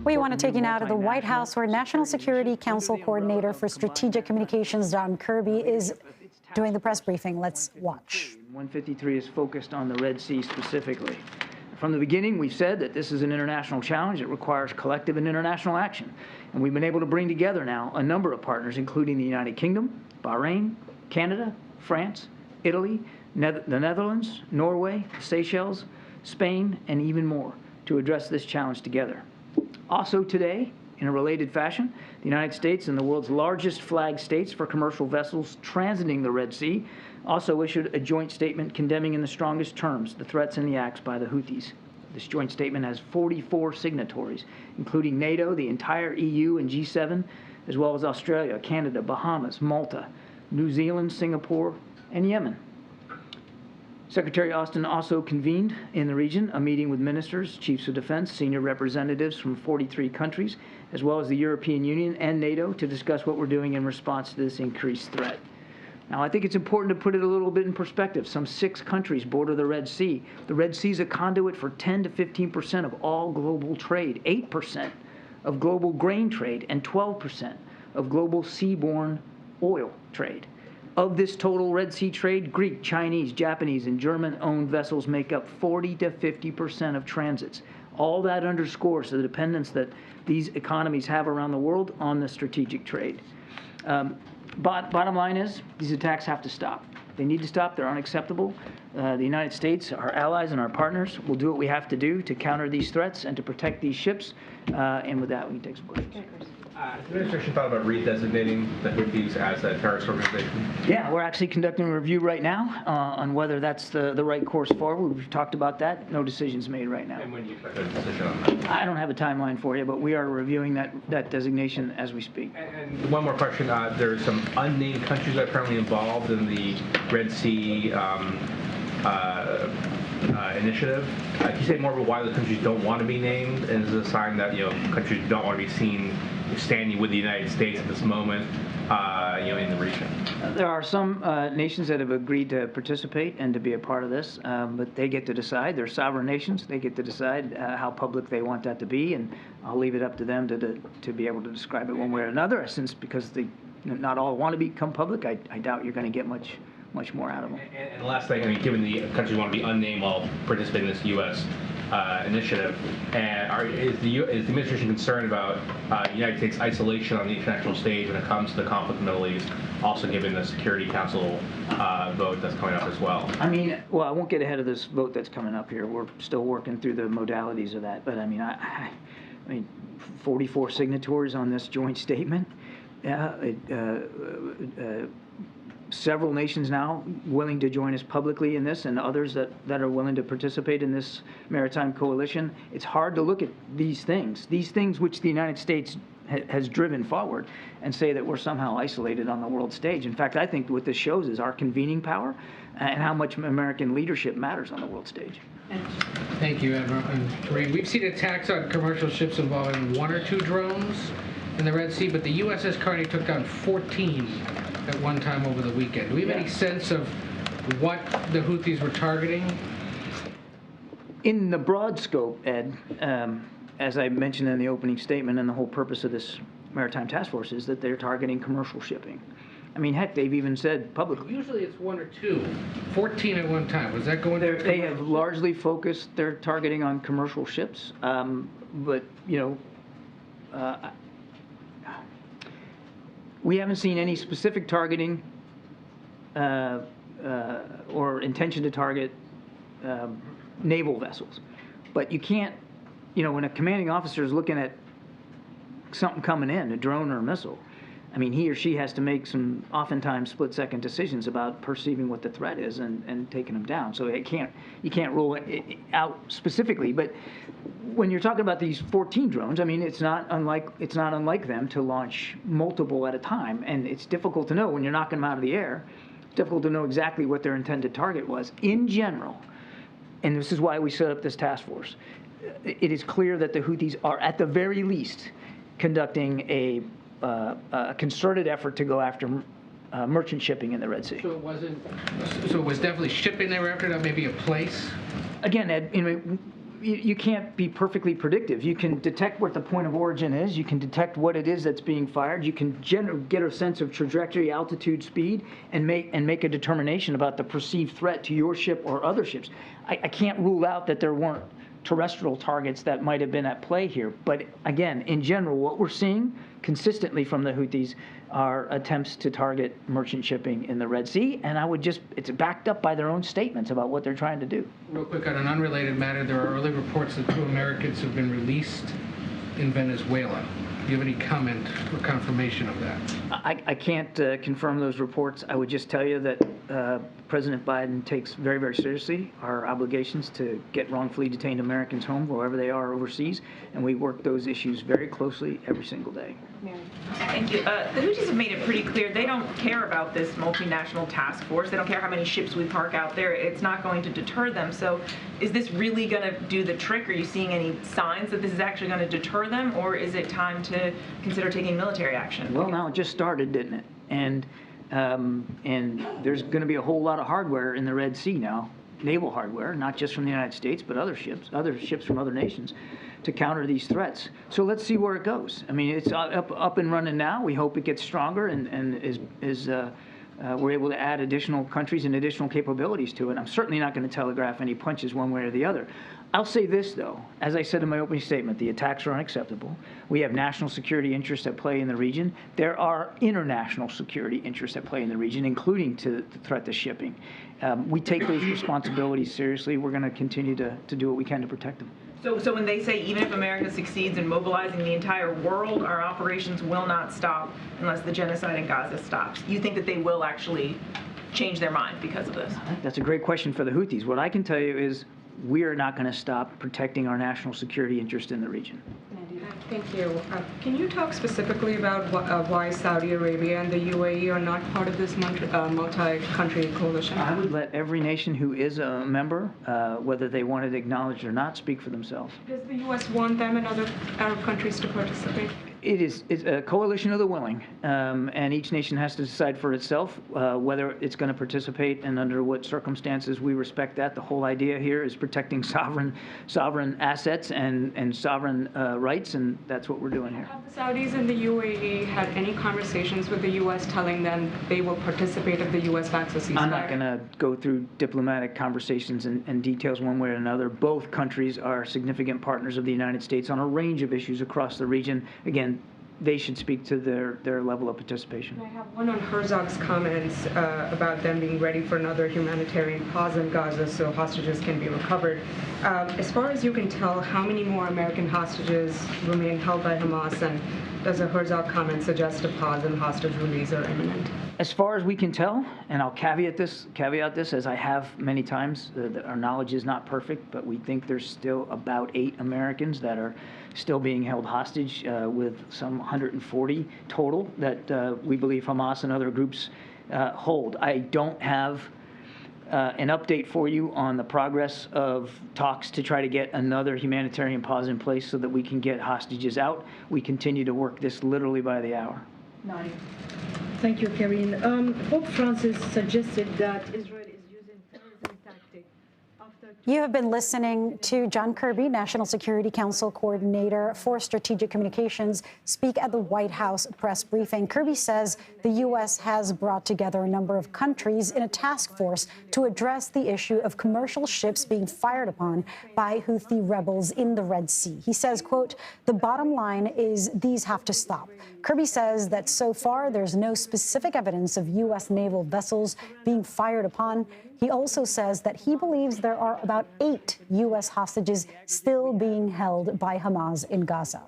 We want to take you now to the White House, where National Security Council Coordinator for Strategic Communications, John Kirby, is doing the press briefing. Let's watch. 153 is focused on the Red Sea specifically. From the beginning, we've said that this is an international challenge. It requires collective and international action. And we've been able to bring together now a number of partners, including the United Kingdom, Bahrain, Canada, France, Italy, the Netherlands, Norway, Seychelles, Spain, and even more to address this challenge together. Also today, in a related fashion, the United States and the world's largest flag states for commercial vessels transiting the Red Sea also issued a joint statement condemning in the strongest terms the threats and the acts by the Houthis. This joint statement has 44 signatories, including NATO, the entire EU and G7, as well as Australia, Canada, Bahamas, Malta, New Zealand, Singapore, and Yemen. Secretary Austin also convened in the region a meeting with ministers, chiefs of defense, senior representatives from 43 countries, as well as the European Union and NATO to discuss what we're doing in response to this increased threat. Now, I think it's important to put it a little bit in perspective. Some 6 countries border the Red Sea. The Red Sea is a conduit for 10 to 15% of all global trade, 8% of global grain trade, and 12% of global seaborne oil trade. Of this total Red Sea trade, Greek, Chinese, Japanese, and German-owned vessels make up 40 to 50% of transits. All that underscores the dependence that these economies have around the world on the strategic trade. Bottom line is, these attacks have to stop. They need to stop. They're unacceptable. The United States, our allies, and our partners will do what we have to do to counter these threats and to protect these ships. And with that, we can take some questions. Has the administration thought about redesignating the Houthis as a terrorist organization? Yeah, we're actually conducting a review right now on whether that's the right course forward. We've talked about that. No decisions made right now. And when do you expect a decision on that? I don't have a timeline for you, but we are reviewing that designation as we speak. And one more question. There's some unnamed countries that are currently involved in the Red Sea initiative. Can you say more about why the countries don't want to be named? And is it a sign that countries don't want to be seen standing with the United States at this moment, in the region? There are some nations that have agreed to participate and to be a part of this, but they get to decide. They're sovereign nations. They get to decide how public they want that to be, and I'll leave it up to them to be able to describe it one way or another. Since because not all want to become public, I doubt you're going to get much more out of them. And the last thing, given the countries want to be unnamed while participating in this U.S. Initiative, and is the administration concerned about the United States' isolation on the international stage when it comes to the conflict in the Middle East, also given the Security Council vote that's coming up as well? I won't get ahead of this vote that's coming up here. We're still working through the modalities of that, but I mean, 44 signatories on this joint statement. Several nations now willing to join us publicly in this, and others that are willing to participate in this maritime coalition. It's hard to look at these things which the United States has driven forward, and say that we're somehow isolated on the world stage. In fact, I think what this shows is our convening power and how much American leadership matters on the world stage. Thank you, Admiral. And Kareem, we've seen attacks on commercial ships involving 1 or 2 drones in the Red Sea, but the USS Carney took down 14 at one time over the weekend. Do we have any sense of what the Houthis were targeting? In the broad scope, Ed, as I mentioned in the opening statement, and the whole purpose of this maritime task force is that they're targeting commercial shipping. I mean, heck, they've even said publicly. Usually it's 1 or 2. 14 at one time. Was that going there? They have largely focused their targeting on commercial ships, but we haven't seen any specific targeting or intention to target naval vessels. But you can't, when a commanding officer is looking at something coming in, a drone or a missile, I mean, he or she has to make some oftentimes split-second decisions about perceiving what the threat is and taking them down. So you can't rule it out specifically. But when you're talking about these 14 drones, I mean, it's not unlike them to launch multiple at a time, and it's difficult to know when you're knocking them out of the air. It's difficult to know exactly what their intended target was. In general, and this is why we set up this task force, it is clear that the Houthis are, at the very least, conducting a concerted effort to go after merchant shipping in the Red Sea. So it wasn't. So it was definitely shipping they were after, not maybe a place. Again, Ed, you can't be perfectly predictive. You can detect what the point of origin is. You can detect what it is that's being fired. You can get a sense of trajectory, altitude, speed, and make a determination about the perceived threat to your ship or other ships. I can't rule out that there weren't terrestrial targets that might have been at play here. But again, in general, what we're seeing consistently from the Houthis are attempts to target merchant shipping in the Red Sea, and it's backed up by their own statements about what they're trying to do. Real quick, on an unrelated matter, there are early reports that 2 Americans have been released in Venezuela. Do you have any comment or confirmation of that? I can't confirm those reports. I would just tell you that President Biden takes very, very seriously our obligations to get wrongfully detained Americans home wherever they are overseas, and we work those issues very closely every single day. Thank you. The Houthis have made it pretty clear they don't care about this multinational task force. They don't care how many ships we park out there. It's not going to deter them. So is this really going to do the trick? Are you seeing any signs that this is actually going to deter them, or is it time to consider taking military action? Well, now it just started, didn't it? And there's going to be a whole lot of hardware in the Red Sea now, naval hardware, not just from the United States, but other ships from other nations, to counter these threats. So let's see where it goes. I mean, it's up and running now. We hope it gets stronger and we're able to add additional countries and additional capabilities to it. I'm certainly not going to telegraph any punches one way or the other. I'll say this, though. As I said in my opening statement, the attacks are unacceptable. We have national security interests at play in the region. There are international security interests at play in the region, including to the threat to shipping. We take those responsibilities seriously. We're going to continue to do what we can to protect them. So when they say even if America succeeds in mobilizing the entire world, our operations will not stop unless the genocide in Gaza stops, you think that they will actually change their mind because of this? That's a great question for the Houthis. What I can tell you is we are not going to stop protecting our national security interest in the region. Thank you. Can you talk specifically about why Saudi Arabia and the UAE are not part of this multi-country coalition? I would let every nation who is a member, whether they want it acknowledged or not, speak for themselves. Does the U.S. want them and other Arab countries to participate? It's a coalition of the willing, and each nation has to decide for itself whether it's going to participate and under what circumstances. We respect that. The whole idea here is protecting sovereign assets and sovereign rights, and that's what we're doing here. Have the Saudis and the UAE had any conversations with the U.S. telling them they will participate if the U.S. backs a ceasefire? I'm not going to go through diplomatic conversations and details one way or another. Both countries are significant partners of the United States on a range of issues across the region. Again, they should speak to their level of participation. I have one on Herzog's comments about them being ready for another humanitarian pause in Gaza so hostages can be recovered. As far as you can tell, how many more American hostages remain held by Hamas, and does a Herzog comment suggest a pause in hostage release are imminent? As far as we can tell, and I'll caveat this as I have many times, that our knowledge is not perfect, but we think there's still about 8 Americans that are still being held hostage, with some 140 total that we believe Hamas and other groups hold. I don't have an update for you on the progress of talks to try to get another humanitarian pause in place so that we can get hostages out. We continue to work this literally by the hour. Nadia. Thank you, Karine. Pope Francis suggested that Israel is using terrorism tactics after... You have been listening to John Kirby, National Security Council Coordinator for Strategic Communications, speak at the White House press briefing. Kirby says the U.S. has brought together a number of countries in a task force to address the issue of commercial ships being fired upon by Houthi rebels in the Red Sea. He says, quote, "The bottom line is these have to stop." Kirby says that so far there's no specific evidence of U.S. naval vessels being fired upon. He also says that he believes there are about 8 U.S. hostages still being held by Hamas in Gaza.